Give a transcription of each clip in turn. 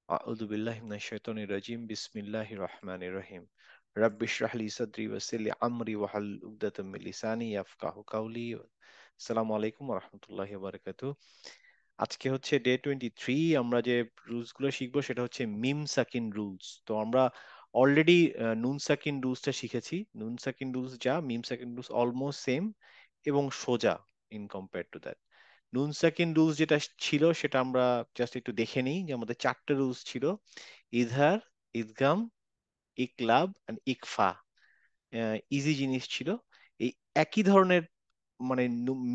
আউযু বিল্লাহি মিনাশ শাইতানির রাজিম বিসমিল্লাহির রহমানির রহিম রাব্বি ইশরাহ লি সাদরি ওয়াসির লি আমরি ওয়াহলুল উকদাতাম মিন লিসানি ইয়াফকাহু কাওলি। আসসালামু আলাইকুম ওয়া রাহমাতুল্লাহি ওয়া বারাকাতুহু। আজকে হচ্ছে ডে 23। আমরা যে রুলস গুলো শিখবো সেটা হচ্ছে মিম সাকিন রুলস। তো আমরা অলরেডি নুন সাকিন রুলসটা শিখেছি। নুন সাকিন রুলস যা, মিম সাকিন রুলস অলমোস্ট সেম এবং সোজা ইন কম্পেয়ার টু দ্যাট। নুন সাকিন রুলস যেটা ছিল সেটা আমরা জাস্ট একটু দেখে নিই যে আমাদের চারটে রুলস ছিল: ইজহার, ইদগাম, ইকলাব এন্ড ইকফা। ইজি জিনিস ছিল। এই একই ধরনের মানে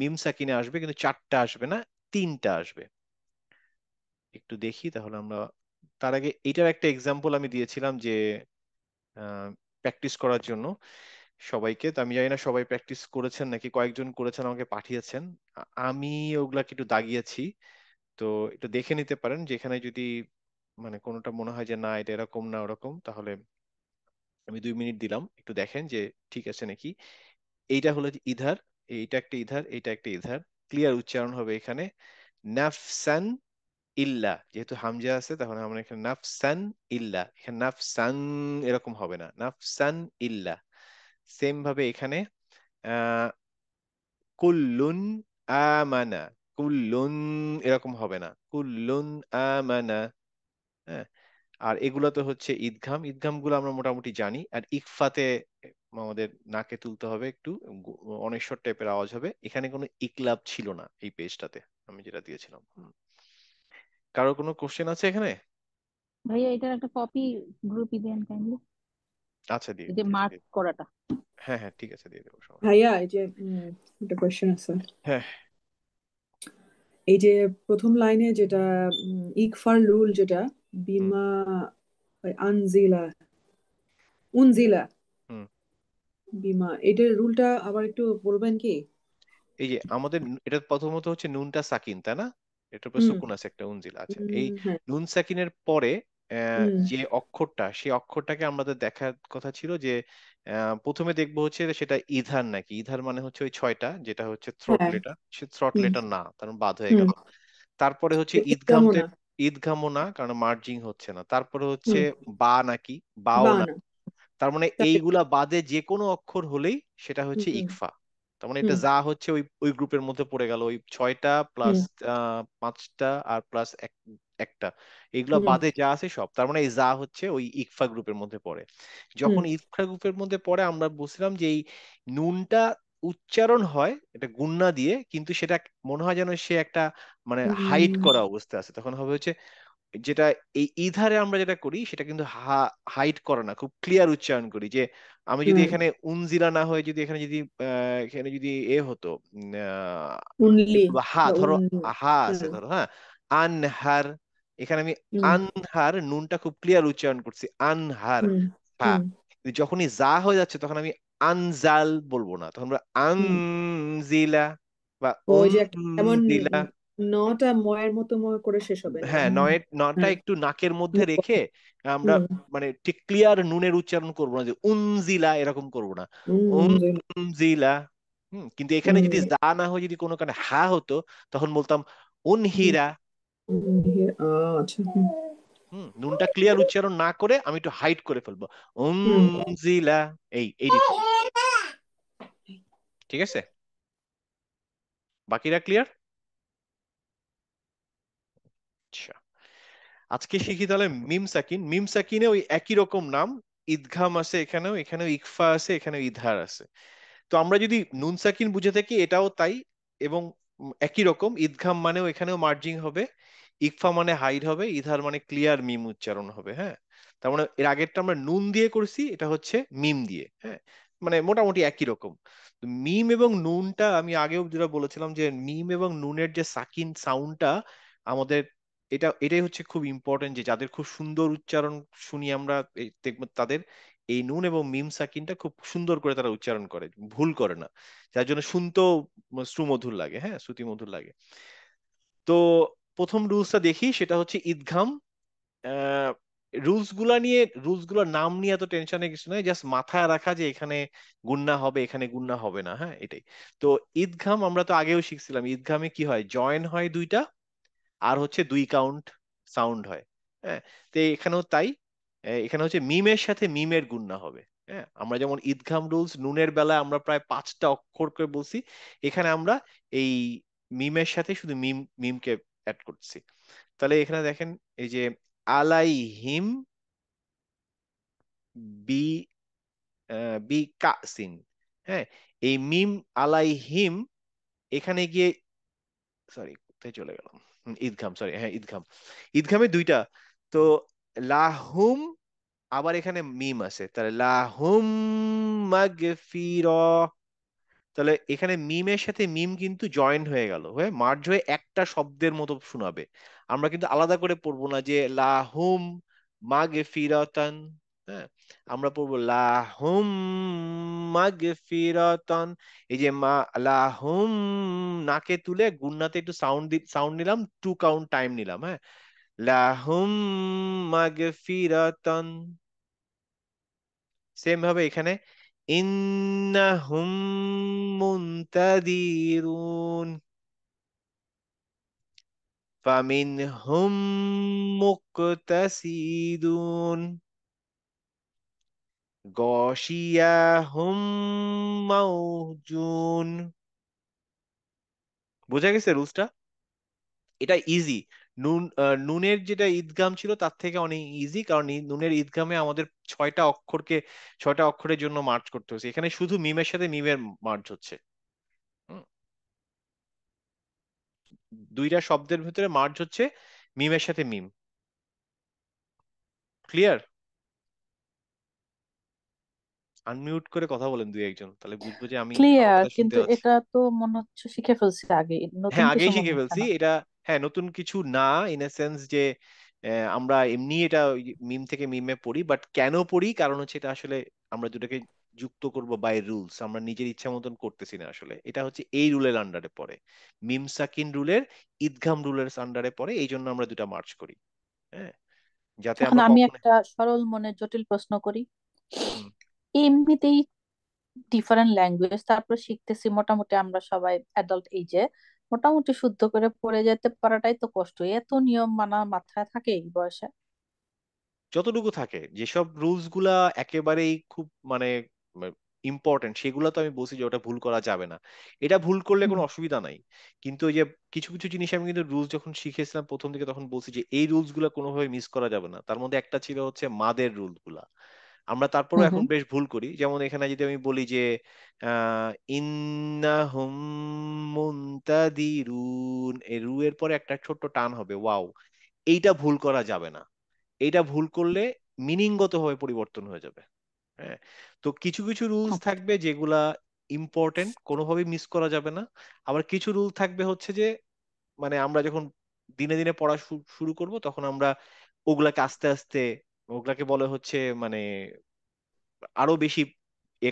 মিম সাকিনে আসবে, কিন্তু চারটা আসবে না, তিনটা আসবে। একটু দেখি তাহলে আমরা। তার আগে এটার একটা এক্সাম্পল আমি দিয়েছিলাম যে প্র্যাকটিস করার জন্য সবাইকে। তো আমি জানি না সবাই প্র্যাকটিস করেছেন নাকি, কয়েকজন করেছেন আমাকে পাঠিয়েছেন। আমি ওগুলাকে একটু দাগিয়েছি। তো একটু দেখে নিতে পারেন, যেখানে যদি মানে কোনোটা মনে হয় যে না এটা এরকম না ওরকম, তাহলে আমি 2 মিনিট দিলাম, একটু দেখেন যে ঠিক আছে নাকি। এইটা হলো যে ইধার, এইটা একটা ইধার, এইটা একটা ইধার। ক্লিয়ার উচ্চারণ হবে এখানে নাফসান ইল্লা। যেহেতু হামজা আছে তখন আমরা এখানে নাফসান ইল্লা, এখানে নাফসান এরকম হবে না, নাফসান ইল্লা। সেম ভাবে এখানে আহ কুল্লুন আমানা, কুল্লুন এরকম হবে না, কুল্লুন আমানা। হ্যাঁ। আর এগুলো তো হচ্ছে ঈদগাম, ঈদগাম গুলো আমরা মোটামুটি জানি। আর ইকফাতে আমাদের নাকে তুলতে হবে একটু, অনেশ্বর টাইপের আওয়াজ হবে। এখানে কোনো ইকলাব ছিল না এই পেজটাতে আমি যেটা দিয়েছিলাম। কারো কোনো কোশ্চেন আছে এখানে? ভাইয়া এটার একটা কপি গ্রুপে দেন কাইন্ডলি। আচ্ছা, দিয়ে এই যে দিচ্ছি, মার্ক করাটা। হ্যাঁ হ্যাঁ ঠিক আছে, দিয়ে দেবো, সমস্যা নেই। ভাইয়া এই যে একটা কোয়েশ্চেন আছে। হ্যাঁ। এই যে প্রথম লাইনে যেটা ইকফার রুল যেটা হুম বিমা আনজিলা উনজিলা হুম। বিমা এটার রুলটা আবার একটু বলবেন কি? এই যে আমাদের এটা প্রথমত হচ্ছে নুনটা সাকিন, তাই না? এটার উপর হুম সুকুন আছে একটা, উনজিল আছে। এই হ্যাঁ নুন সাকিনের পরে হুম যে অক্ষরটা, সেই অক্ষরটাকে আমাদের দেখার কথা ছিল যে প্রথমে দেখবো হচ্ছে সেটা ইধার নাকি। ইধার মানে হচ্ছে ওই ছয়টা, যেটা হচ্ছে থ্রোট হ্যাঁ লেটার, সে থ্রোট হুম লেটার না, তার মানে বাদ হয়ে হুম গেল। তারপরে হচ্ছে ইকামো ঈদগামতে, না। ঈদগামও না কারণ মার্জিং হচ্ছে না। তারপরে হচ্ছে হুম বা নাকি, বাও বা না। না তার মানে তাহলে এইগুলা বাদে যে কোনো অক্ষর হলেই সেটা হচ্ছে হুম ইকফা। তার মানে এটা হুম যা হচ্ছে ওই ওই গ্রুপের মধ্যে পড়ে গেল, ওই ছয়টা প্লাস হুম পাঁচটা আর প্লাস একটা, এগুলা হুম বাদে যা আছে সব, তার মানে এই যা হচ্ছে ওই ইকফা গ্রুপের মধ্যে পড়ে। হুম যখন ইকফা গ্রুপের মধ্যে পড়ে আমরা বুঝলাম যে এই নুনটা উচ্চারণ হয় এটা গুন্না দিয়ে, কিন্তু সেটা মনে হয় যেন সে একটা মানে হাইড হুম করা অবস্থা আছে, তখন হবে হচ্ছে যেটা এই ইধারে আমরা যেটা করি সেটা কিন্তু হাইড করে না, খুব ক্লিয়ার উচ্চারণ করি। যে আমি যদি হুম এখানে উনজিলা না হয়ে যদি এখানে যদি এখানে যদি এ হতো কি উনলি বলবো, হা বা ধরো, উন হা আছে হ্যাঁ ধরো, হ্যাঁ, আনহার। এখানে আমি হুম আনহার নুনটা খুব ক্লিয়ার উচ্চারণ করছি, আনহার, হুম হা। হুম কিন্তু যখনই যা হয়ে যাচ্ছে তখন আমি আনজাল বলবো না, তখন আমরা হুম আনজিলা বা ওই যে একটা যেমন উনজিলা। নটা ময়ের মতো ময় করে শেষ হবে না হ্যাঁ, নটা হ্যাঁ একটু নাকের মধ্যে রেখে আমরা হুম মানে ঠিক ক্লিয়ার নুনের উচ্চারণ করবো না, যে উনজিলা এরকম করবো না, হুম উনজিলা। কিন্তু এখানে যদি যা না হয় যদি কোনো কারণে হা হতো তখন বলতাম হুম উনহিরা। আচ্ছা হুম নুনটা ক্লিয়ার উচ্চারণ না করে আমি একটু হাইড করে ফেলবো, হুম উনজিলা। এই ডিফারেন্স। ঠিক আছে, বাকিরা ক্লিয়ার? আচ্ছা, আজকে শিখি তাহলে মিম সাকিন। মিম সাকিনে ওই একই রকম নাম, ইদঘাম আছে এখানেও, এখানেও ইকফা আছে, এখানেও ইধার আছে। তো আমরা যদি নুন সাকিন বুঝে থাকি এটাও তাই, এবং একই রকম ইদঘাম মানেও এখানেও মার্জিং হবে, ইকফা মানে হাইড হবে, ইধার মানে ক্লিয়ার মিম উচ্চারণ হবে। হ্যাঁ, তার মানে এর আগেরটা আমরা নুন দিয়ে করেছি, এটা হচ্ছে মিম দিয়ে। হ্যাঁ, মানে মোটামুটি একই রকম। তো মিম এবং নুনটা আমি আগেও যেটা বলেছিলাম যে মিম এবং নুনের যে সাকিন সাউন্ডটা আমাদের, এটাই হচ্ছে খুব ইম্পর্টেন্ট, যে যাদের খুব সুন্দর উচ্চারণ শুনি আমরা দেখবো তাদের এই নুন এবং মিম সাকিনটা খুব সুন্দর করে তারা উচ্চারণ করে, ভুল করে না। যার জন্য শুনতেও শ্রুমধুর লাগে, হ্যাঁ, শ্রুতি মধুর লাগে। তো প্রথম রুলসটা দেখি, সেটা হচ্ছে ঈদঘাম। রুলস গুলার নাম নিয়ে এত টেনশনের কিছু নয়, জাস্ট মাথায় রাখা যে এখানে গুন্না হবে এখানে গুন্না হবে না, হ্যাঁ, এটাই। তো ঈদঘাম আমরা তো আগেও শিখছিলাম, ঈদঘামে কি হয়, জয়েন হয় দুইটা, আর হচ্ছে দুই কাউন্ট সাউন্ড হয়। হ্যাঁ, তো এখানেও তাই। এখানে হচ্ছে মিমের সাথে মিমের গুণনা হবে। হ্যাঁ, আমরা যেমন ইদগাম রুলস নুনের বেলায় আমরা প্রায় 5টা অক্ষর করে বলছি, এখানে আমরা এই মিমের সাথে শুধু মিমকে অ্যাড করছি। তাহলে এখানে দেখেন, এই যে আলাইহিম বি বি কাসিন। হ্যাঁ, এই মিম আলাইহিম এখানে গিয়ে, সরি কোথায় চলে গেলাম, ঈদগাম, সরি, হ্যাঁ ঈদগাম, ঈদগামে দুইটা। তো লাহুম, আবার এখানে মিম আছে, তাহলে লাহুম মাগফিরা। তাহলে এখানে মিমের সাথে মিম কিন্তু জয়েন হয়ে গেল, হয়ে মার্জ হয়ে একটা শব্দের মতো শোনাবে। আমরা কিন্তু আলাদা করে পড়বো না যে লাহুম মাগফিরাতান। হ্যাঁ, আমরা পড়বো লাহুম মাগফিরাতান। এই যে মা, লাহুম, নাকে তুলে গুন্নাতে একটু সাউন্ড নিলাম, 2 কাউন্ট টাইম নিলাম। হ্যাঁ, লাহুম মাগফিরাতান। সেম ভাবে এখানে ইন্নাহুম মুনতাদিরুন ফামিনহুম মুকতাসিদুন গশিয়াহুম মাউজুন। বোঝা গেছে রুলসটা? এটা ইজি। নুনের যেটা ঈদগাম ছিল তার থেকে অনেক ইজি, কারণ নুনের ঈদগামে আমাদের 6টা অক্ষরকে 6টা অক্ষরের জন্য মার্চ করতে হচ্ছে, এখানে শুধু মিমের সাথে মিমের মার্চ হচ্ছে। হুম, দুইটা শব্দের ভিতরে মার্জ হচ্ছে মিমের সাথে মিম। ক্লিয়ার? আনমিউট করে কথা বলেন দুই একজন, তাহলে বুঝবো যে আমি আমার ক্লিয়ার, কথা শুনতে কিন্তু পাচ্ছি। এটা তো মনে হচ্ছে শিখে ফেলছি আগে, নতুন হ্যাঁ, কিছু আগেই মনে শিখে হচ্ছে ফেলছি না। এটা। হ্যাঁ, নতুন কিছু না, ইন এ সেন্স যে আমরা এমনি এটা মিম থেকে মিমে পড়ি, বাট কেন পড়ি, কারণ হচ্ছে এটা আসলে আমরা দুটাকে যুক্ত করব বাই রুলস, আমরা নিজের ইচ্ছা মতন করতেছি না আসলে, এটা হচ্ছে এই রুলের আন্ডারে পড়ে, মিম সাকিন রুলের, ঈদগাম রুলের আন্ডারে পড়ে, এই জন্য আমরা দুটা মার্চ করি। হ্যাঁ, যাতে এখন আমরা আমি কখনো। একটা সরল মনে জটিল প্রশ্ন করি। হুম, এমনিতেই ডিফারেন্ট ল্যাঙ্গুয়েজ, তারপর শিখতেছি, মোটামুটি আমরা সবাই অ্যাডাল্ট এইজে মোটামুটি শুদ্ধ করে পড়ে যেতে পারাটাই তো কষ্ট, এত নিয়ম মানা মাথায় থাকে এই বয়সে? যতটুকু থাকে, যেসব রুলস গুলা একেবারেই খুব মানে ইম্পর্টেন্ট, সেগুলো তো আমি বলছি যে ওটা ভুল করা যাবে না, এটা ভুল করলে হুম কোনো অসুবিধা নাই। কিন্তু ওই যে কিছু কিছু জিনিস আমি কিন্তু রুলস যখন শিখেছিলাম প্রথম দিকে, তখন বলছি যে এই রুলস গুলা কোনোভাবে মিস করা যাবে না। তার মধ্যে একটা ছিল হচ্ছে মাদের রুল গুলা, আমরা তারপরেও হুম এখন হুম। বেশ ভুল করি। যেমন এখানে যদি আমি বলি যে ইন্নাহুম মুনতাদিরুন, এই রু এর পরে একটা ছোট্ট টান হবে, ওয়াও, এইটা ভুল করা যাবে না। এইটা ভুল করলে মিনিংগত ভাবে পরিবর্তন হয়ে যাবে। হ্যাঁ, তো কিছু কিছু রুলস আচ্ছা। থাকবে যেগুলা ইম্পর্টেন্ট, কোনোভাবেই মিস করা যাবে না। আবার কিছু রুল থাকবে হচ্ছে যে মানে আমরা যখন দিনে দিনে পড়া শুরু করব, তখন আমরা ওগুলাকে আস্তে আস্তে, ওগুলাকে বলে হচ্ছে মানে আরো বেশি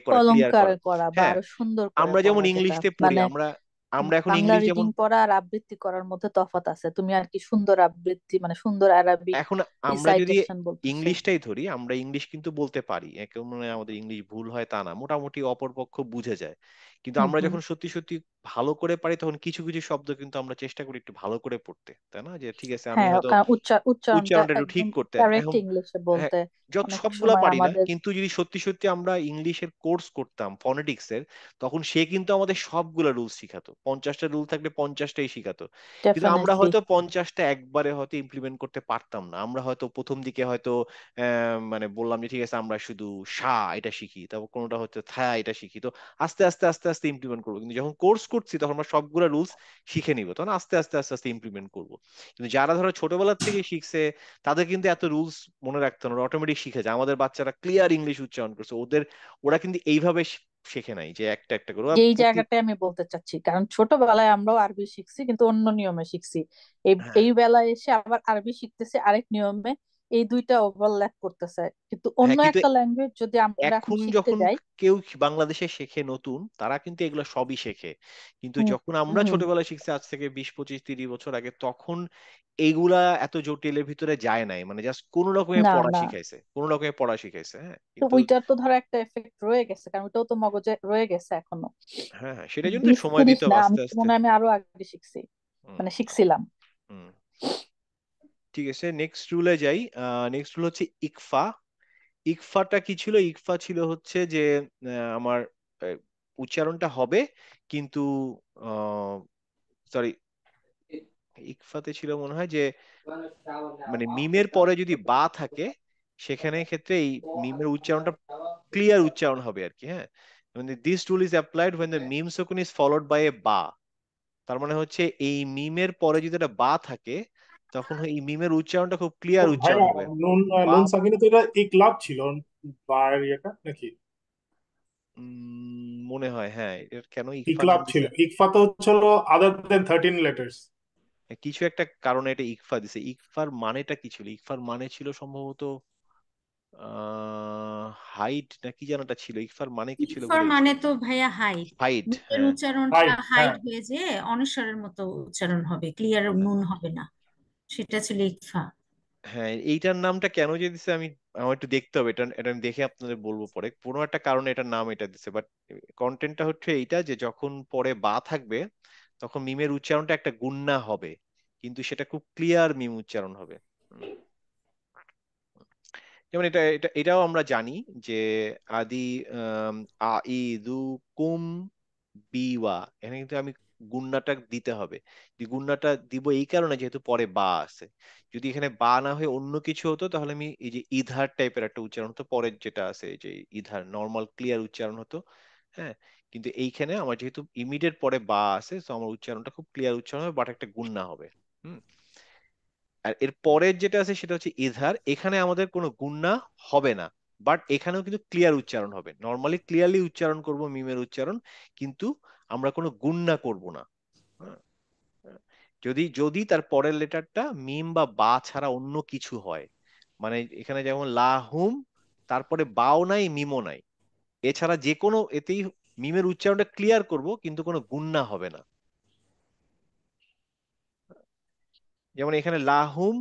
করা, ক্লিয়ার অলংকার করা। করা বা হ্যাঁ, আরো সুন্দর করে আমরা যেমন পড়া, যেটা ইংলিশে পড়ি, মানে আমরা আমরা এখন বাংলা ইংলিশ যেমন, রিডিং পড়া আর আবৃত্তি করার মধ্যে তফাৎ আছে, তুমি আর কি সুন্দর আবৃত্তি মানে সুন্দর আরবিক এখন আমরা যদি রিসাইটেশন বলতেছো। ইংলিশটাই ধরি, আমরা ইংলিশ কিন্তু বলতে পারি, একে মানে আমাদের ইংলিশ ভুল হয় তা না, মোটামুটি অপরপক্ষ বুঝে যায়। কিন্তু হুম আমরা হুম। যখন সত্যি সত্যি ভালো করে পারি, তখন কিছু কিছু শব্দ কিন্তু আমরা চেষ্টা করি একটু ভালো করে পড়তে, তাই না? যে ঠিক আছে, আমি হ্যাঁ, হয়তো কারণ উচ্চারণটা উচ্চারণটা একটু ঠিক একদম করতে কারেক্ট এখন। ইংলিশে হ্যাঁ, বলতে যত অনেক সবগুলা সময় পারি না, আমাদের। কিন্তু যদি সত্যি সত্যি আমরা ইংলিশের কোর্স করতাম ফনেটিক্স এর, তখন সে কিন্তু আমাদের সবগুলা রুল শিখাতো, 50টা রুল থাকলে 50টাই শিখাতো। কিন্তু আমরা ডেফিনেটলি। হয়তো 50টা একবারে হয়তো ইমপ্লিমেন্ট করতে পারতাম না, আমরা হয়তো প্রথম দিকে হয়তো মানে বললাম যে ঠিক আছে আমরা শুধু সা এটা শিখি, তারপর কোনোটা হচ্ছে থা এটা শিখি, তো আস্তে আস্তে আস্তে আস্তে ইমপ্লিমেন্ট করবো। কিন্তু যখন কোর্স করছি তখন আমরা সবগুলা রুলস শিখে নিব, তখন আস্তে আস্তে আস্তে আস্তে ইমপ্লিমেন্ট করবো। কিন্তু যারা ধরো ছোটবেলার থেকে শিখছে, তাদের কিন্তু এত রুলস মনে রাখতে না, অটোমেটিক শিখে যায়। আমাদের বাচ্চারা ক্লিয়ার ইংলিশ উচ্চারণ করছে, ওরা কিন্তু এইভাবে শেখে নাই যে একটা একটা করে, ওরা এই প্রতি। জায়গাটাই আমি বলতে চাচ্ছি, কারণ ছোটবেলায় আমরাও আরবি শিখছি কিন্তু অন্য নিয়মে শিখছি, এই হ্যাঁ, এই বেলায় এসে আবার আরবি শিখতেছি আরেক নিয়মে। এই দুইটা ওভারল্যাপ করতেছে, কিন্তু অন্য হ্যাঁ, কিন্তু একটা ল্যাঙ্গুয়েজ যদি আমরা এখন এখন শিখতে যখন যাই। কেউ বাংলাদেশে শেখে নতুন, তারা কিন্তু এগুলো সবই শেখে। কিন্তু হুম যখন আমরা হুম। ছোটবেলায় শিখছি, আজ থেকে 20 25 30 বছর আগে, তখন এইগুলা এত জটিলের ভিতরে যায় নাই, মানে জাস্ট কোন রকমের না পড়া না, শিখাইছে, কোন রকমের পড়া শিখাইছে। হ্যাঁ, তো কিন্তু ওইটার তো ধরো একটা এফেক্ট রয়ে গেছে, কারণ ওইটাও তো মগজে রয়ে গেছে এখনো। হ্যাঁ, হ্যাঁ, সেটার জন্য তো 20 সময় 30 দিতে হবে না, আস্তে আমি আস্তে। মনে হয় আমি আরো আগে শিখছি, হুম, মানে শিখছিলাম। হুম। ঠিক আছে, নেক্সট রুলে যাই। নেক্সট রুল হচ্ছে ইকফা। ইকফাটা কি ছিল? ইকফা ছিল হচ্ছে যে আমার আহ, উচ্চারণটা হবে কিন্তু সরি, ইকফাতে ছিল মনে হয় যে মানে মিমের পরে যদি বা থাকে সেখানে ক্ষেত্রে এই মিমের উচ্চারণটা ক্লিয়ার উচ্চারণ হবে আর কি। হ্যাঁ, মানে this rule is applied when the meme শকুন ইজ ফলোড বাই এ বা। তার মানে হচ্ছে এই মিমের পরে যদি একটা বা থাকে তখন এই মিমের উচ্চারণটা খুব ও ক্লিয়ার উচ্চারণ ভাইয়া, হবে। নুন বা নুন সাকিনে তো এটা ইকলাব ছিল, বার ইয়েটা নাকি? মনে হয় হ্যাঁ, এর কেন ইকফা নাম ইকলাব ছিল, দিছে? ইকফা তো হচ্ছে আদার দেন 13 লেটার্স। কিছু একটা কারণে এটা ইকফা দিছে। ইকফার মানেটা কি ছিল? ইকফার মানে ছিল সম্ভবত হাইট না কি যেন একটা ছিল। ইকফার মানে কি ছিল ইকফার ভুলে গেছি। মানে তো ভাইয়া হাইট, হাইট, মুখের হ্যাঁ। উচ্চারণটা রাইট, হ্যাঁ। হাইট হয়ে যে অনস্বরের মতো উচ্চারণ হবে, ক্লিয়ার নুন হবে না, সেটা ছিল ইকফা। হ্যাঁ, এইটার নামটা কেন যে দিছে আমি, আমার একটু দেখতে হবে। এটা এটা আমি দেখে আপনাদের বলবো পরে। কোনো একটা কারণে এটার নাম এটা দিছে, বাট কন্টেন্টটা হচ্ছে এইটা যে যখন পরে বা থাকবে তখন মিমের উচ্চারণটা একটা গুন্না হবে, কিন্তু সেটা খুব ক্লিয়ার মিম উচ্চারণ হবে। হুম। যেমন এটা এটা এটাও আমরা জানি যে আদি আম, আ ই দু কুম বিওয়া, এখানে কিন্তু আমি গুণনাটা দিতে হবে। যে গুণনাটা দিব এই কারণে যেহেতু পরে বা আছে। যদি এখানে বা না হয়ে অন্য কিছু হতো তাহলে আমি এই যে ইধার টাইপের একটা উচ্চারণ হতো পরের যেটা আছে, এই যে ইধার নর্মাল ক্লিয়ার উচ্চারণ হতো। হ্যাঁ, কিন্তু এইখানে আমার যেহেতু ইমিডিয়েট পরে বা আছে তো আমার উচ্চারণটা খুব ক্লিয়ার উচ্চারণ হবে, বাট একটা গুণনা হবে। হুম। আর এর পরের যেটা আছে সেটা হচ্ছে ইধার। এখানে আমাদের কোনো গুণনা হবে না, বাট এখানেও কিন্তু ক্লিয়ার উচ্চারণ হবে। নর্মালি ক্লিয়ারলি উচ্চারণ করব মিমের উচ্চারণ, কিন্তু আমরা কোনো গুণনা করব না। হ্যাঁ, হ্যাঁ। যদি যদি তার পরের লেটারটা মিম বা বা ছাড়া অন্য কিছু হয়, মানে এখানে যেমন লাহুম, তারপরে বাও নাই মিমও নাই, এছাড়া যে কোনো এতেই মিমের উচ্চারণটা ক্লিয়ার করব কিন্তু কোনো গুণনা হবে না। যেমন এখানে লাহুম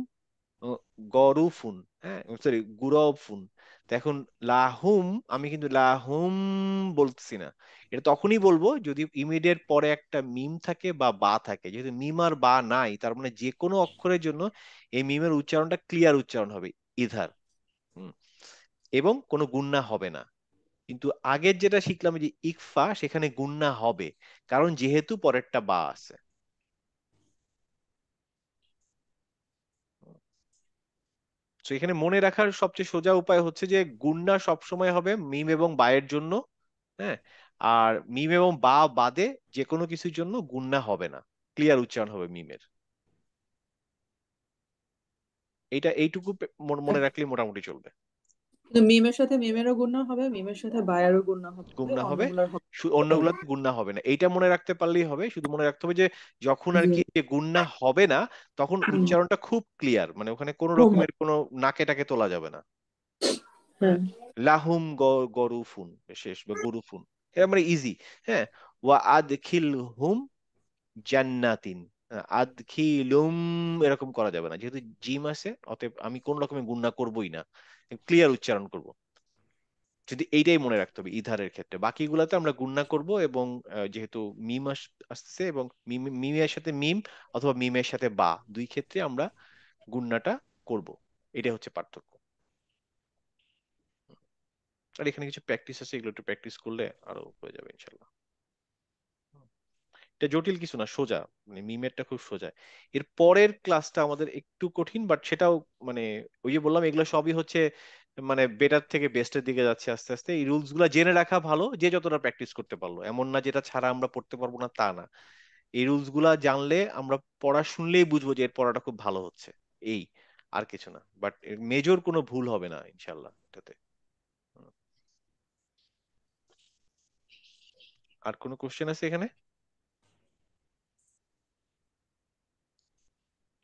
গরুফুন, হ্যাঁ সরি গুরফুন। তো এখন লাহুম, আমি কিন্তু লাহুম বলতেছি না। এটা তখনই বলবো যদি ইমিডিয়েট পরে একটা মিম থাকে বা বা থাকে। যেহেতু মিম আর বা নাই তার মানে যে কোনো অক্ষরের জন্য এই মিমের উচ্চারণটা ক্লিয়ার উচ্চারণ হবে, ইধার। হুম। এবং কোনো গুণনা হবে না। কিন্তু আগের যেটা শিখলাম যে ইকফা, সেখানে গুণনা হবে, কারণ যেহেতু পরেরটা বা আছে। তো এখানে মনে রাখার সবচেয়ে সোজা উপায় হচ্ছে যে গুণনা সবসময় হবে মিম এবং বায়ের জন্য। হ্যাঁ, আর মিম এবং বা বাদে যে কোনো কিছুর জন্য গুণনা হবে না, ক্লিয়ার উচ্চারণ হবে মিমের। এইটুকু মনে রাখলে মোটামুটি চলবে। কিন্তু মিমের সাথে মিমেরও গুণ হবে, মিমের সাথে বায়ারও গুণ হবে, গুণনা হবে, অন্যগুলোর হবে। অন্যগুলোতে গুণনা হবে না। এইটা মনে রাখতে পারলেই হবে। শুধু মনে রাখতে হবে যে যখন আর যে কি যে গুণনা হবে না তখন হুম, উচ্চারণটা খুব ক্লিয়ার, মানে ওখানে কোনো খুব রকমের কোনো নাকে টাকে তোলা যাবে না। হ্যাঁ, হ্যাঁ। লাহুম গরুফুন, শেষ বা গরুফুন, এটা মানে ইজি। হ্যাঁ, ওয়া আদখিল হুম জান্নাতিন। আদখিলুম এরকম করা যাবে না, যেহেতু জিম আছে অতএব আমি কোন রকমের গুণনা করবোই না, ক্লিয়ার উচ্চারণ করব। যদি এইটাই মনে রাখতে হবে ইধারের ক্ষেত্রে। বাকিগুলোতে আমরা গুণনা করব এবং যেহেতু মিম আসতেছে এবং মিমের সাথে মিম অথবা মিমের সাথে বা, দুই ক্ষেত্রে আমরা গুণনাটা করব। এটাই হচ্ছে পার্থক্য। আর এখানে কিছু প্র্যাকটিস আছে, এগুলো একটু প্র্যাকটিস করলে আরো হয়ে যাবে ইনশাল্লাহ। এটা জটিল কিছু না, সোজা। মানে মিমেরটা খুব সোজা। এর পরের ক্লাসটা আমাদের একটু কঠিন, বাট সেটাও মানে ওই যে বললাম এগুলো সবই হচ্ছে মানে বেটার থেকে বেস্টের দিকে যাচ্ছে আস্তে আস্তে। এই রুলস গুলা জেনে রাখা ভালো, যে যতটা প্র্যাকটিস করতে পারলো। এমন না যেটা ছাড়া আমরা পড়তে পারবো না, তা না। এই রুলস গুলা জানলে আমরা পড়া শুনলেই বুঝবো যে এর পড়াটা খুব ভালো হচ্ছে। এই, আর কিছু না। বাট মেজর কোনো ভুল হবে না ইনশাল্লাহ এটাতে। হুম। আর কোনো কোশ্চেন আছে এখানে?